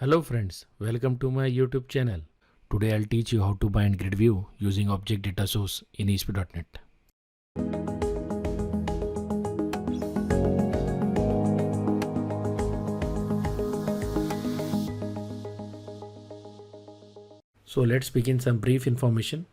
Hello friends, welcome to my YouTube channel. Today I'll teach you how to bind GridView using ObjectDataSource in ASP.NET. So let's begin some brief information.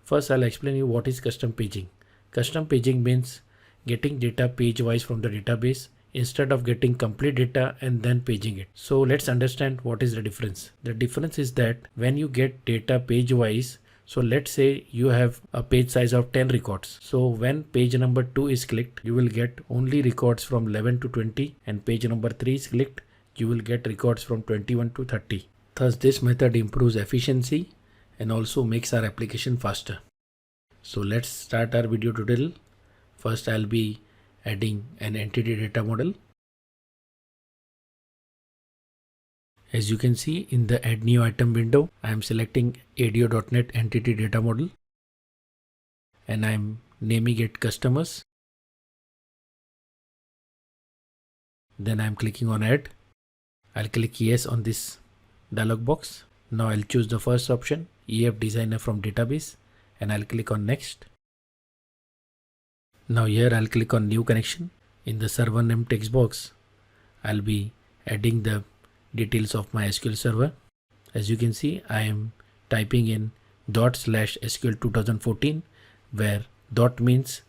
First I'll explain you what is custom paging. Custom paging means getting data page-wise from the database instead of getting complete data and then paging it. So let's understand what is the difference. The difference is that when you get data page-wise, so let's say you have a page size of 10 records. So when page number 2 is clicked, you will get only records from 11 to 20, and page number 3 is clicked, you will get records from 21 to 30. Thus this method improves efficiency and also makes our application faster. So let's start our video tutorial. First I'll be adding an entity data model. As you can see in the add new item window, I am selecting ADO.NET entity data model and I am naming it customers. Then I am clicking on add. I'll click yes on this dialog box. Now I'll choose the first option, EF designer from database, and I'll click on next. Now here I'll click on new connection. In the server name text box, I'll be adding the details of my SQL server. As you can see, I am typing in ./SQL 2014, where dot means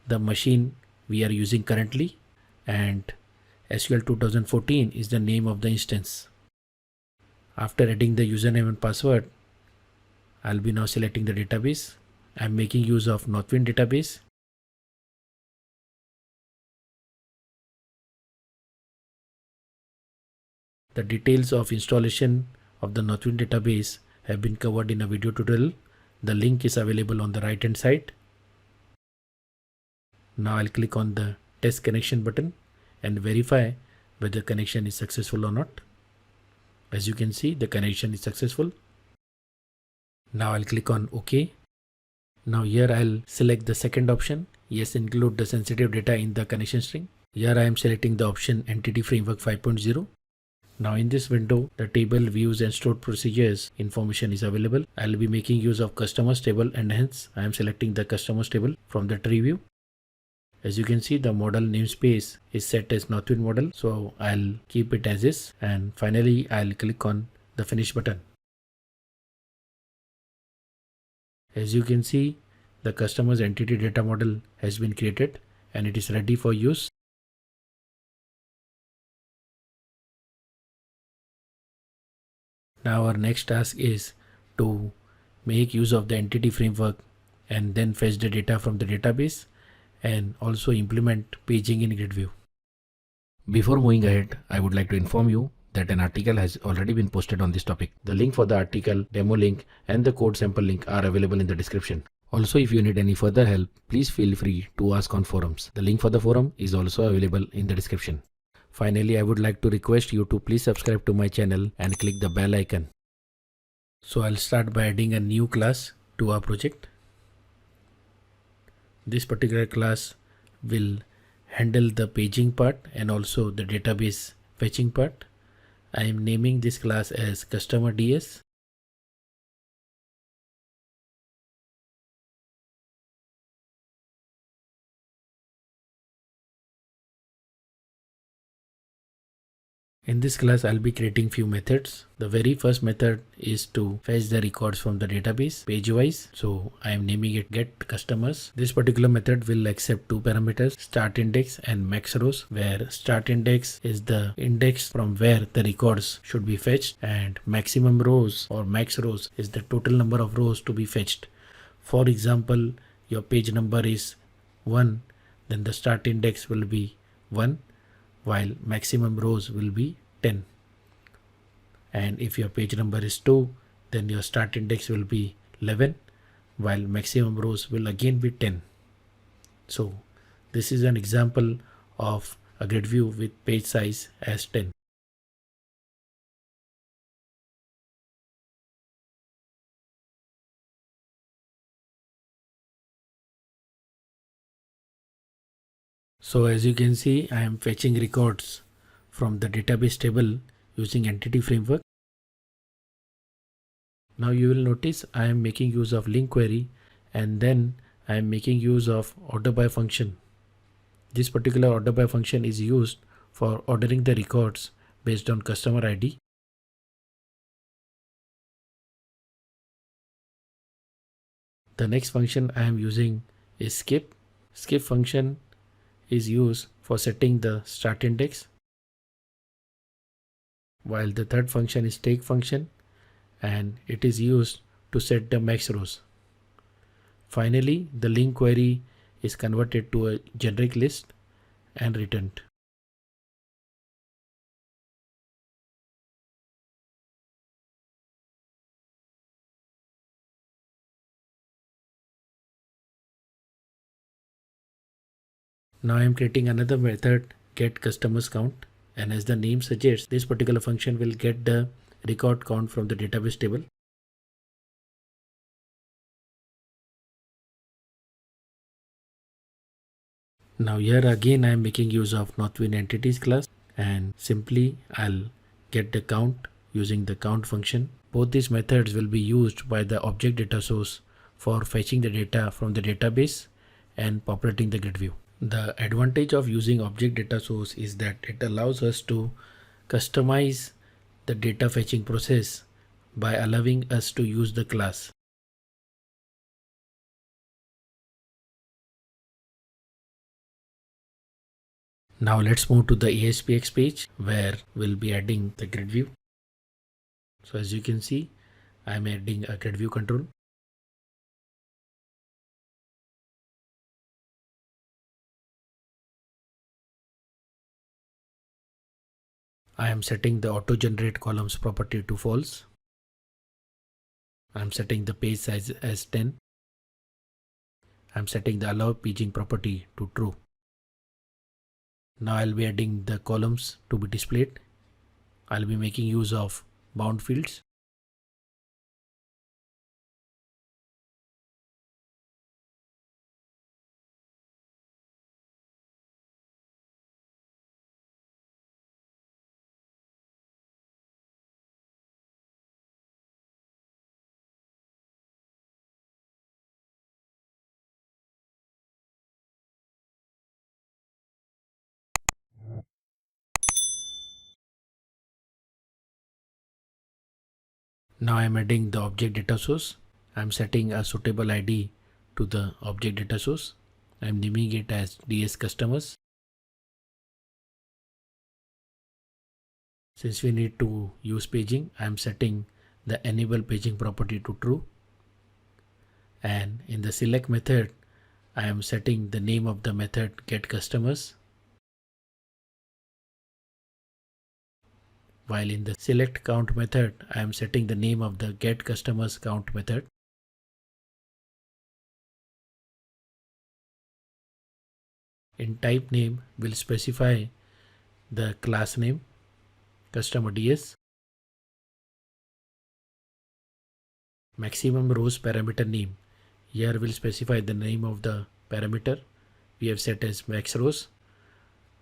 the machine we are using currently and SQL 2014 is the name of the instance. After adding the username and password, I'll be now selecting the database. I'm making use of Northwind database. The details of installation of the Northwind database have been covered in a video tutorial. The link is available on the right hand side. Now I'll click on the test connection button and verify whether connection is successful or not. As you can see, the connection is successful. Now I'll click on OK. Now here I'll select the second option. Yes, include the sensitive data in the connection string. Here I am selecting the option Entity Framework 5.0. Now in this window, the table views and stored procedures information is available. I'll be making use of customers table and hence I am selecting the customers table from the tree view. As you can see, the model namespace is set as Northwind model. So I'll keep it as is, and finally I'll click on the finish button. As you can see, the customer's entity data model has been created and it is ready for use. Now our next task is to make use of the entity framework and then fetch the data from the database and also implement paging in GridView. Before moving ahead, I would like to inform you that an article has already been posted on this topic. The link for the article, demo link and the code sample link are available in the description. Also, if you need any further help, please feel free to ask on forums. The link for the forum is also available in the description. Finally, I would like to request you to please subscribe to my channel and click the bell icon. So I'll start by adding a new class to our project. This particular class will handle the paging part and also the database fetching part. I am naming this class as customer DS. In this class, I'll be creating few methods. The very first method is to fetch the records from the database page-wise. So I am naming it get customers. This particular method will accept two parameters, start index and max rows, where start index is the index from where the records should be fetched and maximum rows or max rows is the total number of rows to be fetched. For example, your page number is 1, then the start index will be 1. While maximum rows will be 10. And if your page number is 2, then your start index will be 11, while maximum rows will again be 10. So this is an example of a grid view with page size as 10. So as you can see, I am fetching records from the database table using entity framework. Now you will notice I am making use of LINQ query, and then I am making use of order by function. This particular order by function is used for ordering the records based on customer ID. The next function I am using is skip. Skip function is used for setting the start index, while the third function is take function, and it is used to set the max rows. Finally, the LINQ query is converted to a generic list and returned. Now I am creating another method, get customers count, and as the name suggests, this particular function will get the record count from the database table. Now here again I am making use of NorthWind entities class, and simply I'll get the count using the count function. Both these methods will be used by the object data source for fetching the data from the database and populating the grid view. The advantage of using object data source is that it allows us to customize the data fetching process by allowing us to use the class. Now let's move to the ASPX page where we'll be adding the grid view. So as you can see, I'm adding a grid view control. I am setting the auto generate columns property to false. I'm setting the page size as 10. I'm setting the allow paging property to true. Now I'll be adding the columns to be displayed. I'll be making use of bound fields. Now I'm adding the object data source. I'm setting a suitable ID to the object data source. I'm naming it as DS customers. Since we need to use paging, I'm setting the enable paging property to true. And in the select method, I am setting the name of the method get customers. While in the select count method, I am setting the name of the get customers count method. In type name, we'll specify the class name, customer DS. Maximum rows parameter name. Here we'll specify the name of the parameter we have set as max rows.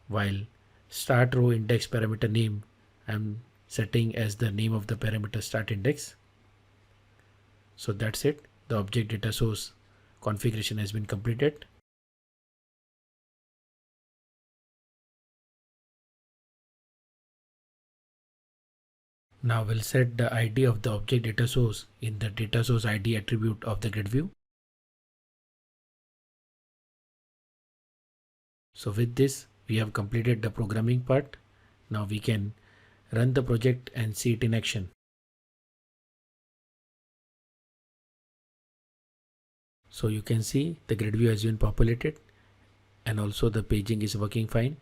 While start row index parameter name, I'm setting as the name of the parameter start index. So that's it. The object data source configuration has been completed. Now we'll set the ID of the object data source in the data source ID attribute of the grid view. So with this, we have completed the programming part. Now we can run the project and see it in action. So you can see the grid view has been populated and also the paging is working fine.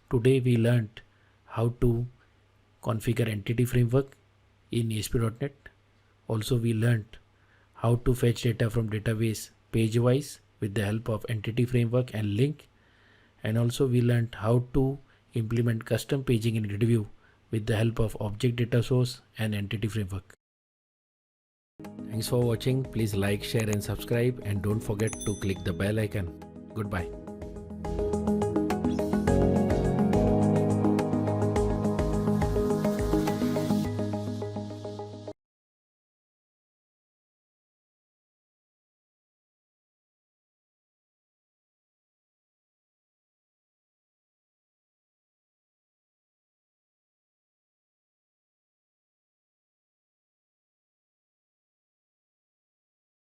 Today we learned how to configure entity framework in ASP.NET. Also we learned how to fetch data from database page wise with the help of entity framework and LINQ. And also we learned how to implement custom paging in GridView with the help of object data source and entity framework. Thanks for watching. Please like, share and subscribe, and don't forget to click the bell icon. Goodbye.